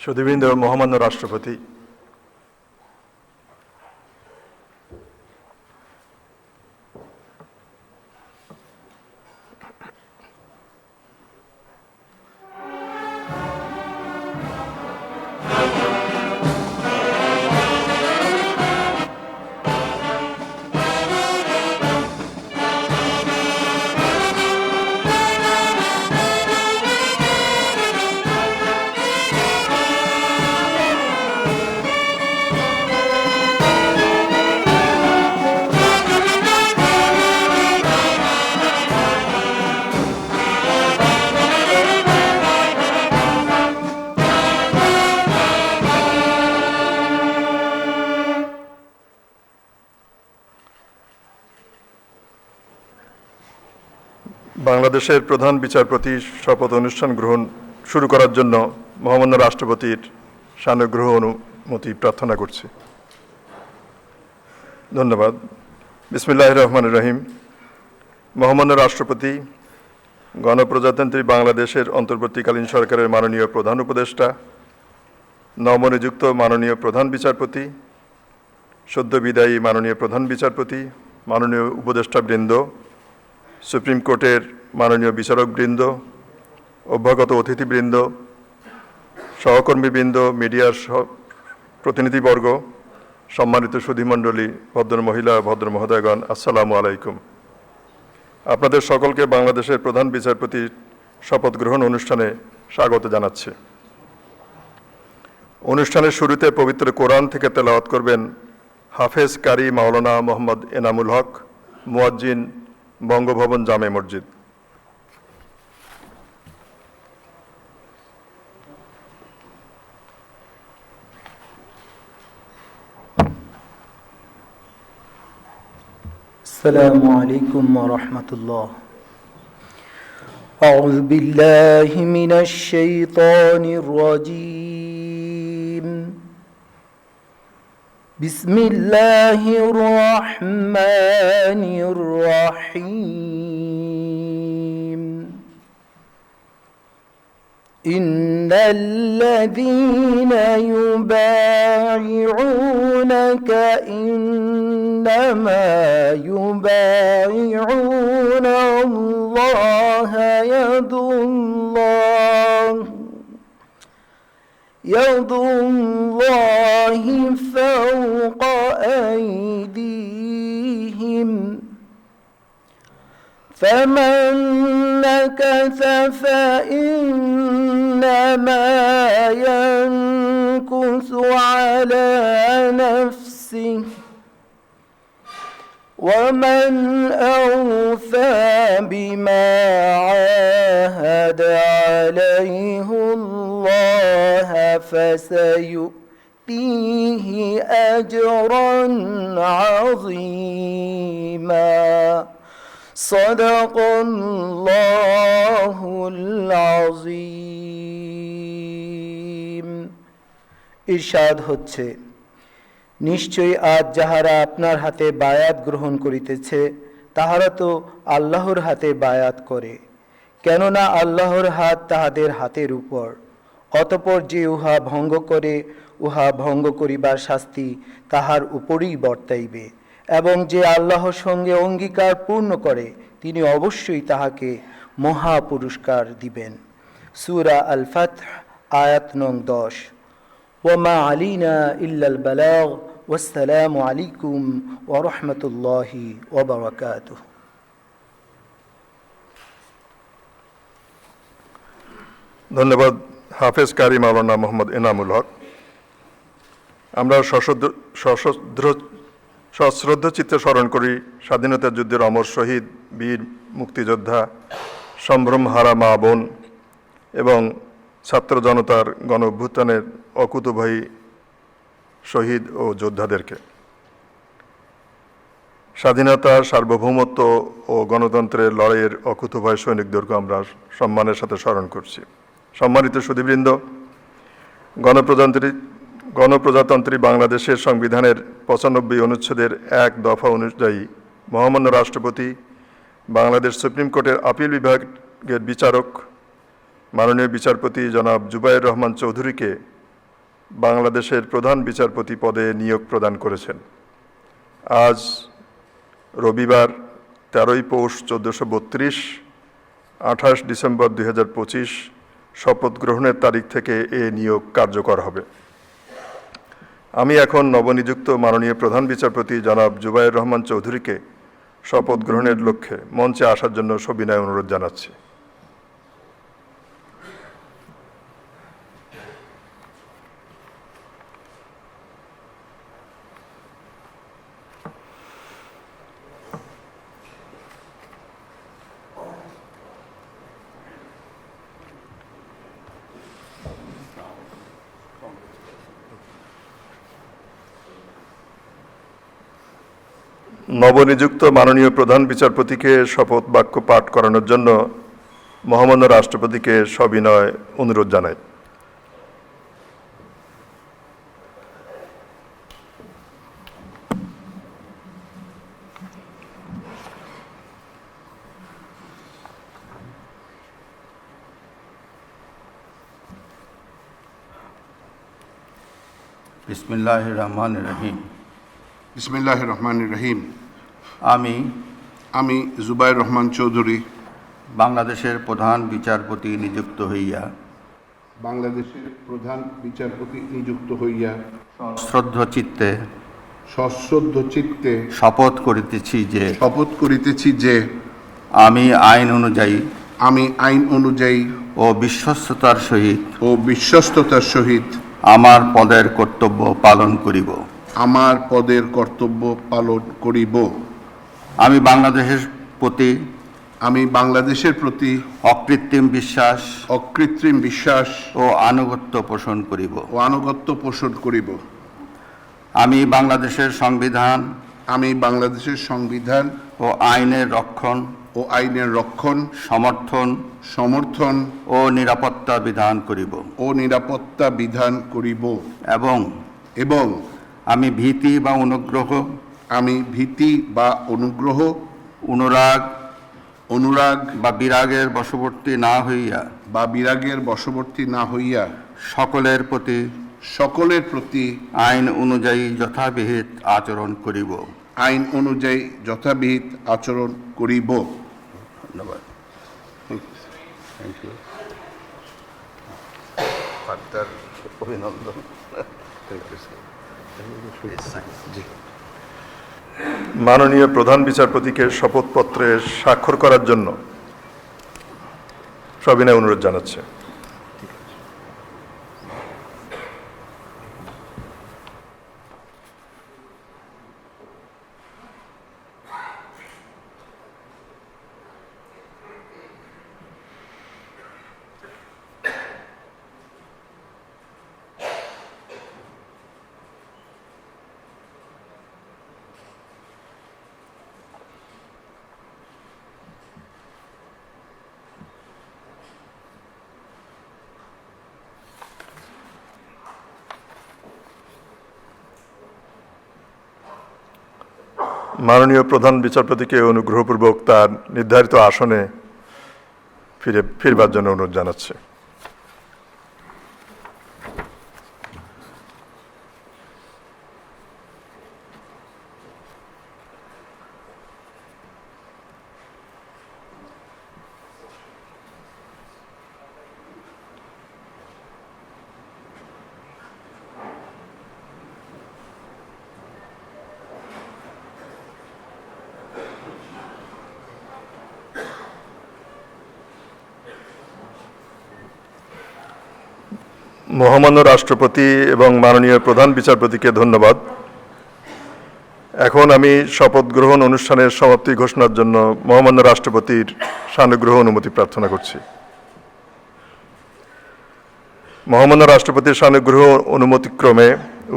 সুধীবৃন্দ, মহামান্য রাষ্ট্রপতি, বাংলাদেশের প্রধান বিচারপতি শপথ অনুষ্ঠান গ্রহণ শুরু করার জন্য মহামান্য রাষ্ট্রপতির সানুগ্রহ অনুমতি প্রার্থনা করছি। ধন্যবাদ। বিসমিল্লাহির রহমানির রহিম। মহামান্য রাষ্ট্রপতি, গণপ্রজাতন্ত্রী বাংলাদেশের অন্তর্বর্তীকালীন সরকারের মাননীয় প্রধান উপদেষ্টা, নবনিযুক্ত মাননীয় প্রধান বিচারপতি, সদ্য বিদায়ী মাননীয় প্রধান বিচারপতি, মাননীয় উপদেষ্টাবৃন্দ, সুপ্রিম কোর্টের মাননীয় বিচারকবৃন্দ, অভ্যাগত অতিথিবৃন্দ, সহকর্মীবৃন্দ, মিডিয়ার প্রতিনিধিবর্গ, সম্মানিত সুধীমণ্ডলী, ভদ্রমহিলা, ভদ্রমহোদয়গণ, আসসালামু আলাইকুম। আপনাদের সকলকে বাংলাদেশের প্রধান বিচারপতির শপথ গ্রহণ অনুষ্ঠানে স্বাগত জানাচ্ছি। অনুষ্ঠানের শুরুতে পবিত্র কোরআন থেকে তেলাওয়াত করবেন হাফেজ কারি মাওলানা মোহাম্মদ এনামুল হক, মুয়াজ্জিন, বঙ্গভবন জামে মসজিদ। السلام عليكم ورحمة الله. أعوذ بالله من الشيطان الرجيم. بسم الله الرحمن الرحيم. إن الذين يبايعونك إنما يبايعون الله يد الله فوق أيديهم فمن نكث فإنما ينكث على نفسه ومن أوفى بما عاهد عليه الله فسيؤتيه أجرا عظيما. صدق الله العظيم. ইরশাদ হচ্ছে, নিশ্চয়ই আজ যাহারা আপনার হাতে বায়াত গ্রহণ করিতেছে তাহারা তো আল্লাহর হাতে বায়াত করে, কেননা আল্লাহর হাত তাহাদের হাতের উপর। অতঃপর যে উহা ভঙ্গ করে, উহা ভঙ্গ করিবার শাস্তি তাহার উপরই বর্তাইবে, এবং যে আল্লাহর সঙ্গে অঙ্গীকার পূর্ণ করে তিনি অবশ্যই তাহাকে মহা পুরস্কার দিবেন। সূরা আল ফাতহ, আয়াত নং 10। ওয়ামা আলিনা ইল্লাল বালাগ। ওয়াসসালামু আলাইকুম ওয়া রাহমাতুল্লাহি ওয়া বারাকাতুহু। ধন্যবাদ হাফেজ কারি মাওলানা মোহাম্মদ এনামুল হক। আমরা সশ্রদ্ধ চিত্তে স্মরণ করি স্বাধীনতা যুদ্ধের অমর শহীদ, বীর মুক্তিযোদ্ধা, সম্ভ্রমহারা মা বোন এবং ছাত্র জনতার গণ অভ্যুত্থানের অকুতোভয়ী শহীদ ও যোদ্ধাদেরকে। স্বাধীনতা, সার্বভৌমত্ব ও গণতন্ত্রের লড়াইয়ের অকুতোভয় সৈনিকদেরকে আমরা সম্মানের সাথে স্মরণ করছি। সম্মানিত সুধীবৃন্দ, গণপ্রজাতন্ত্রী বাংলাদেশের সংবিধানের 95 অনুচ্ছেদের 1 দফা অনুযায়ী মহামান্য রাষ্ট্রপতি বাংলাদেশ সুপ্রিম কোর্টের আপিল বিভাগের বিচারক মাননীয় বিচারপতি জনাব জুবায়ের রহমান চৌধুরীকে বাংলাদেশের প্রধান বিচারপতি পদে নিয়োগ প্রদান করেছেন। আজ রবিবার 13ই পৌষ 1432, 28 ডিসেম্বর 2025 শপথ গ্রহণের তারিখ থেকে এ নিয়োগ কার্যকর হবে। আমি এখন নবনিযুক্ত মাননীয় প্রধান বিচারপতি জনাব জুবায়ের রহমান চৌধুরীকে শপথ গ্রহণের লক্ষ্যে মঞ্চে আসার জন্য সবিনয় অনুরোধ জানাচ্ছি। নবনিযুক্ত মাননীয় প্রধান বিচারপতিকে শপথ বাক্য পাঠ করানোর জন্য মহামান্য রাষ্ট্রপতিকে সবিনয় অনুরোধ জানাই। বিসমিল্লাহির রহমানির রহিম। বিসমিল্লাহির রহমানির রহিম। আমি জুবায়ের রহমান চৌধুরী বাংলাদেশের প্রধান বিচারপতি নিযুক্ত হইয়া বাংলাদেশের প্রধান বিচারপতি নিযুক্ত হইয়া শ্রদ্ধ চিত্তে সশ্রদ্ধ চিত্তে শপথ করিতেছি যে আমি আইন অনুযায়ী ও বিশ্বস্ততার সহিত আমার পদের কর্তব্য পালন করিব। আমি বাংলাদেশের প্রতি অকৃত্রিম বিশ্বাস ও আনুগত্য পোষণ করিব। আমি বাংলাদেশের সংবিধান ও আইনের রক্ষণ সমর্থন ও নিরাপত্তা বিধান করিব এবং আমি ভীতি বা অনুরাগ বা বিরাগের বশবর্তী না হইয়া সকলের প্রতি আইন অনুযায়ী যথাবিহিত আচরণ করিব। ধন্যবাদ। অভিনন্দন। মাননীয় প্রধান বিচারপতিকে শপথপত্রে স্বাক্ষর করার জন্য সবিনয় অনুরোধ জানাচ্ছে। মাননীয় প্রধান বিচারপতিকে অনুগ্রহপূর্বক তার নির্ধারিত আসনে ফিরবার জন্য অনুরোধ জানাচ্ছে। মহামান্য রাষ্ট্রপতি এবং মাননীয় প্রধান বিচারপতিকে ধন্যবাদ। এখন আমি শপথ গ্রহণ অনুষ্ঠানের সমাপ্তি ঘোষণার জন্য মহামান্য রাষ্ট্রপতির সানুগ্রহ অনুমতি প্রার্থনা করছি। মহামান্য রাষ্ট্রপতির সানুগ্রহ অনুমতিক্রমে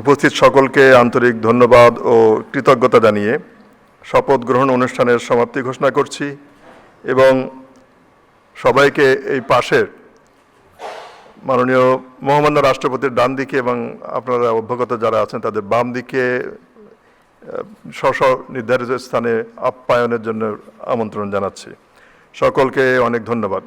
উপস্থিত সকলকে আন্তরিক ধন্যবাদ ও কৃতজ্ঞতা জানিয়ে শপথ গ্রহণ অনুষ্ঠানের সমাপ্তি ঘোষণা করছি এবং সবাইকে এই পাশের মাননীয় মহামান্য রাষ্ট্রপতির ডান দিকে এবং আপনারা অভ্যাগত যারা আছেন তাদের বাম দিকে স্ব নির্ধারিত স্থানে আপ্যায়নের জন্য আমন্ত্রণ জানাচ্ছি। সকলকে অনেক ধন্যবাদ।